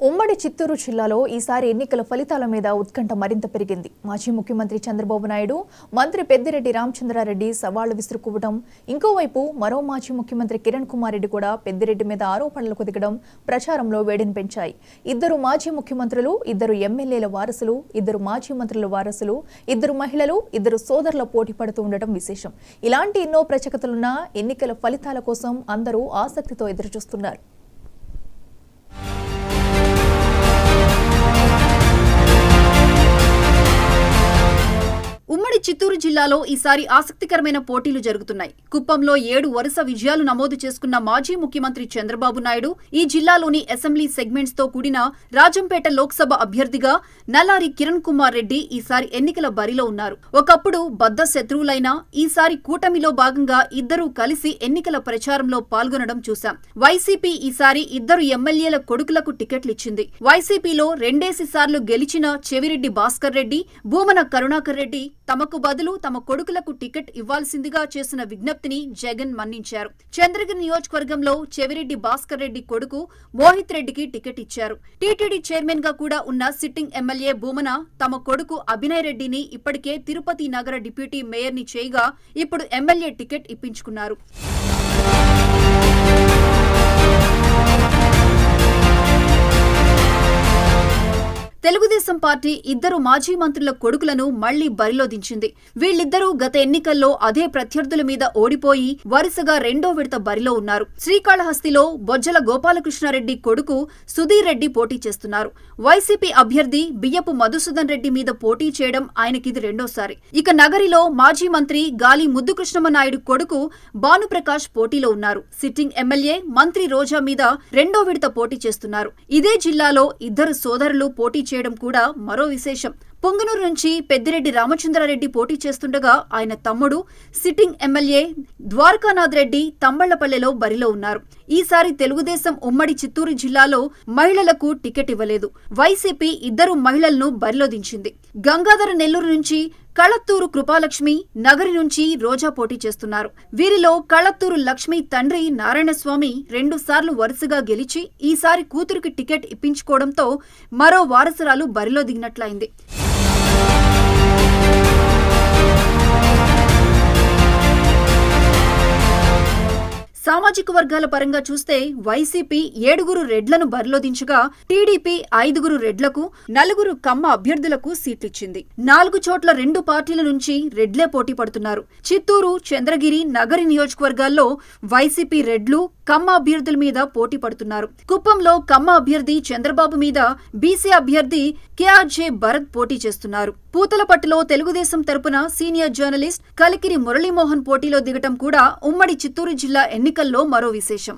ఉమ్మడి చిత్తూరు జిల్లాలో ఈసారి ఎన్నికల ఫలితాల మీద ఉత్కంఠ మరింత పెరిగింది. మాజీ ముఖ్యమంత్రి చంద్రబాబు నాయుడు, మంత్రి పెద్దిరెడ్డి రామచంద్రారెడ్డి సవాళ్లు విసురుకోవడం, ఇంకోవైపు మరో మాజీ ముఖ్యమంత్రి కిరణ్ కుమార్ రెడ్డి కూడా పెద్దిరెడ్డి మీద ఆరోపణలకు దిగడం ప్రచారంలో వేడిని పెంచాయి. ఇద్దరు మాజీ ముఖ్యమంత్రులు, ఇద్దరు ఎమ్మెల్యేల వారసులు, ఇద్దరు మాజీ మంత్రుల వారసులు, ఇద్దరు మహిళలు, ఇద్దరు సోదరుల పోటీ పడుతూ ఉండటం విశేషం. ఇలాంటి ఎన్నో ప్రత్యేకతలున్న ఎన్నికల ఫలితాల కోసం అందరూ ఆసక్తితో ఎదురుచూస్తున్నారు. ఉమ్మడి చిత్తూరు జిల్లాలో ఈసారి ఆసక్తికరమైన పోటీలు జరుగుతున్నాయి. కుప్పంలో 7 వరుస విజయాలు నమోదు చేసుకున్న మాజీ ముఖ్యమంత్రి చంద్రబాబు నాయుడు ఈ జిల్లాలోని అసెంబ్లీ సెగ్మెంట్స్ తో కూడిన రాజంపేట లోక్సభ అభ్యర్థిగా నల్లారి కిరణ్ కుమార్ రెడ్డి ఈసారి ఎన్నికల బరిలో ఉన్నారు. ఒకప్పుడు బద్ద శత్రువులైనా ఈసారి కూటమిలో భాగంగా ఇద్దరూ కలిసి ఎన్నికల ప్రచారంలో పాల్గొనడం చూశాం. వైసీపీ ఈసారి ఇద్దరు ఎమ్మెల్యేల కొడుకులకు టికెట్లిచ్చింది. వైసీపీలో 2 సార్లు గెలిచిన చెవిరెడ్డి భాస్కర్ రెడ్డి, భూమన కరుణాకర్ రెడ్డి తమకు బదులు తమ కొడుకులకు టికెట్ ఇవ్వాల్సిందిగా చేసిన విజ్ఞప్తిని జగన్ మన్నించారు. చంద్రగిరి నియోజకవర్గంలో చెవిరెడ్డి భాస్కర్ రెడ్డి కొడుకు మోహిత్ రెడ్డికి టికెట్ ఇచ్చారు. టీటీడీ చైర్మన్ గా కూడా ఉన్న సిట్టింగ్ ఎమ్మెల్యే భూమన తమ కొడుకు అభినయ్ రెడ్డిని ఇప్పటికే తిరుపతి నగర డిప్యూటీ మేయర్ ని చేయగా ఇప్పుడు ఎమ్మెల్యే టికెట్ ఇప్పించుకున్నారు. తెలుగుదేశం పార్టీ ఇద్దరు మాజీ మంత్రుల కొడుకులను మళ్లీ బరిలో దించింది. వీళ్లిద్దరూ గత ఎన్నికల్లో అదే ప్రత్యర్థుల మీద ఓడిపోయి వరుసగా 2వ విడత బరిలో ఉన్నారు. శ్రీకాళహస్తిలో బొజ్జల గోపాలకృష్ణారెడ్డి కొడుకు సుధీర్ రెడ్డి పోటీ చేస్తున్నారు. వైసీపీ అభ్యర్థి బియ్యపు మధుసూదన్ రెడ్డి మీద పోటీ చేయడం ఆయనకిది 2వసారి. ఇక నగరిలో మాజీ మంత్రి గాలి ముద్దుకృష్ణమనాయుడు కొడుకు భానుప్రకాష్ పోటీలో ఉన్నారు. సిట్టింగ్ ఎమ్మెల్యే మంత్రి రోజా మీద 2వ విడత పోటీ చేస్తున్నారు. ఇదే జిల్లాలో ఇద్దరు సోదరులు పోటీ చేయడం కూడా మరో విశేషం. పొంగనూరు నుంచి పెద్దిరెడ్డి రామచంద్రారెడ్డి పోటీ చేస్తుండగా ఆయన తమ్ముడు సిట్టింగ్ ఎమ్మెల్యే ద్వారకానాథ్ రెడ్డి తంబళ్లపల్లెలో బరిలో ఉన్నారు. ఈసారి తెలుగుదేశం ఉమ్మడి చిత్తూరు జిల్లాలో మహిళలకు టికెట్ ఇవ్వలేదు. వైసీపీ ఇద్దరు మహిళలను బరిలో దించింది. గంగాధర నెల్లూరు నుంచి కళత్తూరు కృపాలక్ష్మి, నగరి నుంచి రోజా పోటీ చేస్తున్నారు. వీరిలో కళత్తూరు లక్ష్మి తండ్రి నారాయణస్వామి 2 సార్లు వరుసగా గెలిచి ఈసారి కూతురికి టికెట్ ఇప్పించుకోవడంతో మరో వారసురాలు బరిలో దిగినట్లయింది. సామాజిక వర్గాల పరంగా చూస్తే వైసీపీ 7 రెడ్లను బరిలో దించగా టీడీపీ 5 రెడ్లకు, 4 కమ్మ అభ్యర్థులకు సీట్లిచ్చింది. 4 చోట్ల 2 పార్టీల నుంచి రెడ్లే పోటీ పడుతున్నారు. చిత్తూరు, చంద్రగిరి, నగరి నియోజకవర్గాల్లో వైసీపీ రెడ్లు, కమ్మ అభ్యర్థుల మీద పోటీ పడుతున్నారు. కుప్పంలో కమ్మ అభ్యర్థి చంద్రబాబు మీద బీసీ అభ్యర్థి కేఆర్జే భరత్ పోటీ చేస్తున్నారు. పూతలపట్టులో తెలుగుదేశం తరపున సీనియర్ జర్నలిస్ట్ కలికిరి మురళీమోహన్ పోటీలో దిగటం కూడా ఉమ్మడి చిత్తూరు జిల్లా ఎన్నికల్లో మరో విశేషం.